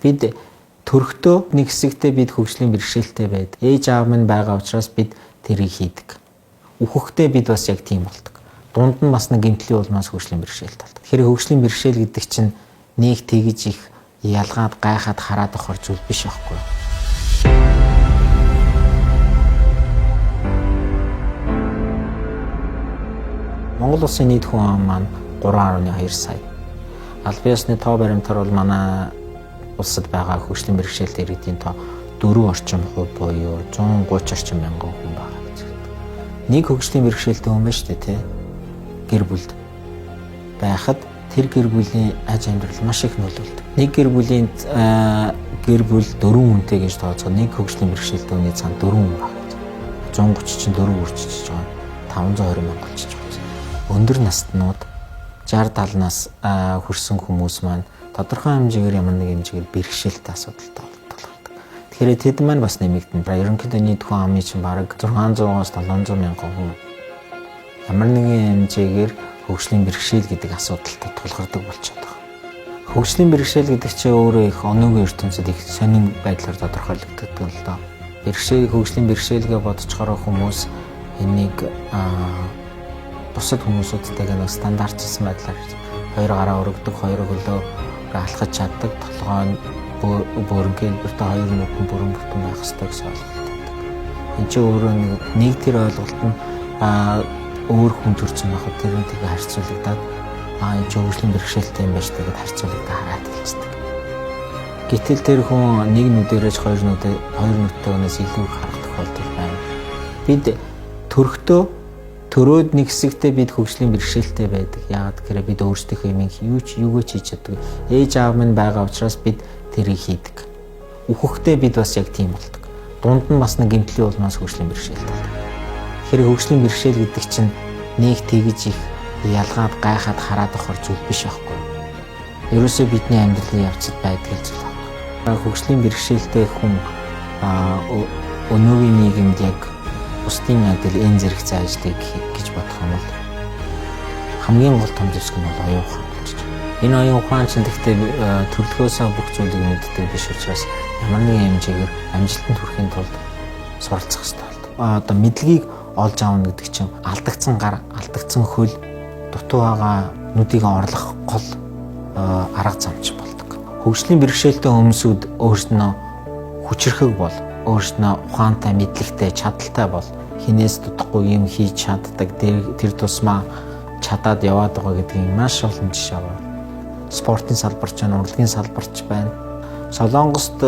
Бид төрөхдөө нэг хэсэгтээ бид хөгжлийн бэрхшээлтэй байдаг. Ээж аав минь байгаа учраас бид тэрийг хийдэг. Үхэхдээ бид бас яг тийм болдог. Дунд нь бас нэг гэмтлийн улмаас хөгжлийн бэрхшээлт болдог. Тэгэхээр хөгжлийн бэрхшээл гэдэг чинь нэг тэгж их ялгаад гайхаад хараад авах зүйл биш байхгүй юу? Монгол улсын нийт хүн ам маань 3.2 сая. Албан ёсны тоо баримтаар бол манай улсад байгаа хөгжлийн бэрхшээлтэй иргэдийн тоо 4 орчим хувь буюу 130 орчим мянган хүн байгаа гэж байна. Нэг хөгжлийн бэрхшээлтэй хүн байна шүү дээ, тий. Гэр бүлд байхад тэр гэр бүлийн аж амьдрал маш их нөлөөлдөг. Нэг гэр бүлийн гэр бүл 4 хүнтэй гэж тооцоо нэг хөгжлийн бэрхшээлтэй хүний цаана 4 хүн байна. 130 чинь 4 үрчиж байгаа. 520 мянга болчих жоож. Өндөр настнууд 60-70 нас хүрсэн хүмүүс маань тодорхой хэмжээгээр ямар нэг хэмжээгээр бэрхшээлтэй асуудалтай болдог. Тэгэхээр тэд маань бас нэмэгдэнэ. Ерөнхийдөө нийт хүн амын чинь бараг 600-аас 700 мянган хүн ямар нэгэн хэмжээгээр хөгжлийн бэрхшээл гэдэг асуудалтай тулгардаг болчиход байгаа. Хөгжлийн бэрхшээл гэдэг чинь өөрөө их оноогийн ертөнцид их сонин байдлаар тодорхойлогддог л доо. Хөгжлийн бэрхшээлгээ бодцохоор хүмүүс энийг бусад хүмүүсүүдтэйгээ нэг стандартчилсан байдлаар хоёр гараа өргөдөг, хоёр хөлөө алхаж чаддаг, толгой нь бүрэнгийн хэлбэртэй хоёр нүдэн бүрэн бүтэн байх ёстой гэсэн ойлголт байдаг. Энд чинь өөрөө нэг тэр ойлголт нь өөр хүн төрсэн байхад тэрнээ тэгээ харьцуулагдаад энэ чинь хөгжлийн бэрхшээлтэй юм байна шүү гэдээ харьцуулагдаад хараад хэлцдэг. Гэтэл тэр хүн нэг нүдээрэж хоёр нүдтэйгээс илүү их харах тохиолдол байна. Бид төрөөд нэг хэсэгтээ бид хөгжлийн бэрхшээлтэй байдаг. Яагаад гэхээр бид өөрсдийнхөө юм юуг ч хийж чаддаг. Ээж аав минь байгаа учраас бид тэрийг хийдэг. Үхэхдээ бид бас яг тийм болдог. Дунд нь бас нэг гэмтлийн улмаас хөгжлийн бэрхшээлт болдог. Тэгэхээр хөгжлийн бэрхшээл гэдэг чинь нэг тэгж их ялгаад гайхаад хараад авах зүйл биш байхгүй юу? Ерөөсөө бидний амьдралын явцад байдаг зүйл байна. Хөгжлийн бэрхшээлтэй хүн өнөөгийн нийгэмд яг бусдын адил энэ зэрэг зааждаг гэж бодох юм бол хамгийн гол том зэвсэг нь бол оюун ухаан болж байна. Энэ оюун ухаан чинь гэхдээ төрлөхөөсөө бүх зүйлийг мэддэг биш учраас ямар нэгэн хэмжээгээр амжилтанд хүрэхин тулд суралцах хэрэгтэй болдог. Одоо мэдлэгийг олж аавна гэдэг чинь алдагдсан гар, алдагдсан хөл, дутуу байгаа нүдийг орлох гол арга замч болдог. Хөгжлийн бэрхшээлтэй хүмүүсүүд өөрснөө хүчрэхэг бол өөрснөө ухаантай, мэдлэгтэй, чадaltaй бол хинээс дутхгүй юм хийж чаддаг, тэр тусмаа чадаад яваад байгаа гэдгийг маш олон жишээ байна. Спортын салбарч байна, урлагийн салбарч байна. Солонгост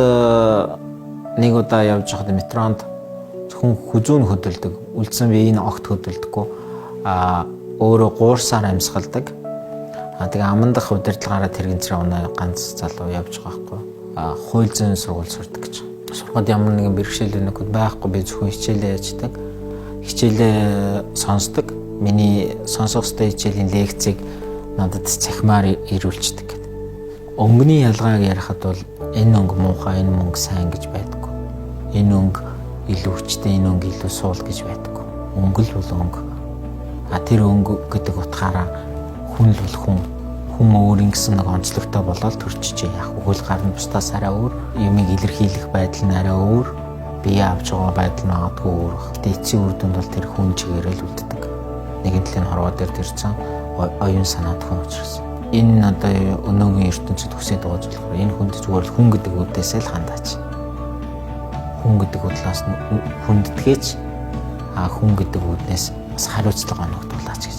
нэг удаа явж байхад метронд хүн хүзүүн хөдөлдөг. Үлдсэн биеийн огт хөдөлдөггүй. Өөрөө гуурсаар амьсгалдаг. Тэгээ амандах удирдлагаараа тэрэгцрээ унаа ганц залуу явж байгаа байхгүй. Хууль зүйн сургууль сурдаг гэж. Сургад ямар нэгэн бэрхшээл өгөхөд байхгүй, би зөвхөн хичээлээ яждаг. Хичээлээ сонсдог. Миний сонсох ёстой хичээлийн лекцийг надад цахимаар ирүүлчихдэг гэдэг. Өнгөний ялгааг ярихад бол энэ өнгө муухай, энэ мөнгө сайн гэж байдаггүй. Энэ өнгө илүү хүчтэй, энэ өнгө илүү суул гэж байдаггүй. Өнгө л бол өнгө. Тэр өнгө гэдэг утгаараа хүн л бол хүн өөрийн гэсэн нэг онцлогтой болоод төрчихжээ. Яг хөл гарна бусдаас арай өөр, юмыг илэрхийлэх байдал нь арай өөр, бие авч байгаа байдал нь магадгүй өөр. Гэтэ эцсийн үр дүнд бол тэр хүн чигээрэл үлддэг. Нэгэн талын хорвоо дээр тэрсэн оюун санаад хүн учраас. Энэ одоо өнөөгийн ертөнцид хүсэж байгаа зүйл болохоор энэ хүнд зүгээр л хүн гэдэг үдээсээ л хандаач. Хүн гэдэг удлаас хүндэтгээч хүн гэдэг үднээс бас хариуцлага оногдуулаач гэж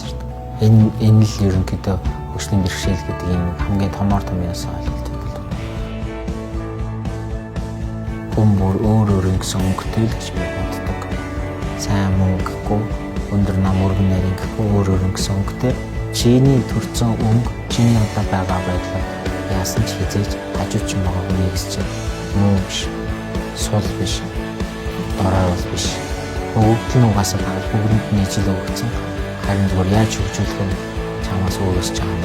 байна. Энэ л ерөнхийдөө хөгжлийн бэрхшээл гэдэг юм хамгийн томоор том яасан ойлголт болов. Хүн өөр гэсэн өнгөтэй л гэж боддог. Сайн мөнгөгүй, өндөр нам өргөн нарийнгүй өөр гэсэн өнгөтэй. Чиний төрсөн өнгө, чиний одоо байгаа байдлаа яасан ч хизээж хажууч юм байгаа хүнийг чинь муу биш, сул биш, дорой биш. Өвдөл нь угаасаа бүгдэнд нийцэл өгсөн. Харин зүгээр яаж хөгжүүлэх вэ? Чамаас өөрөөс чамаа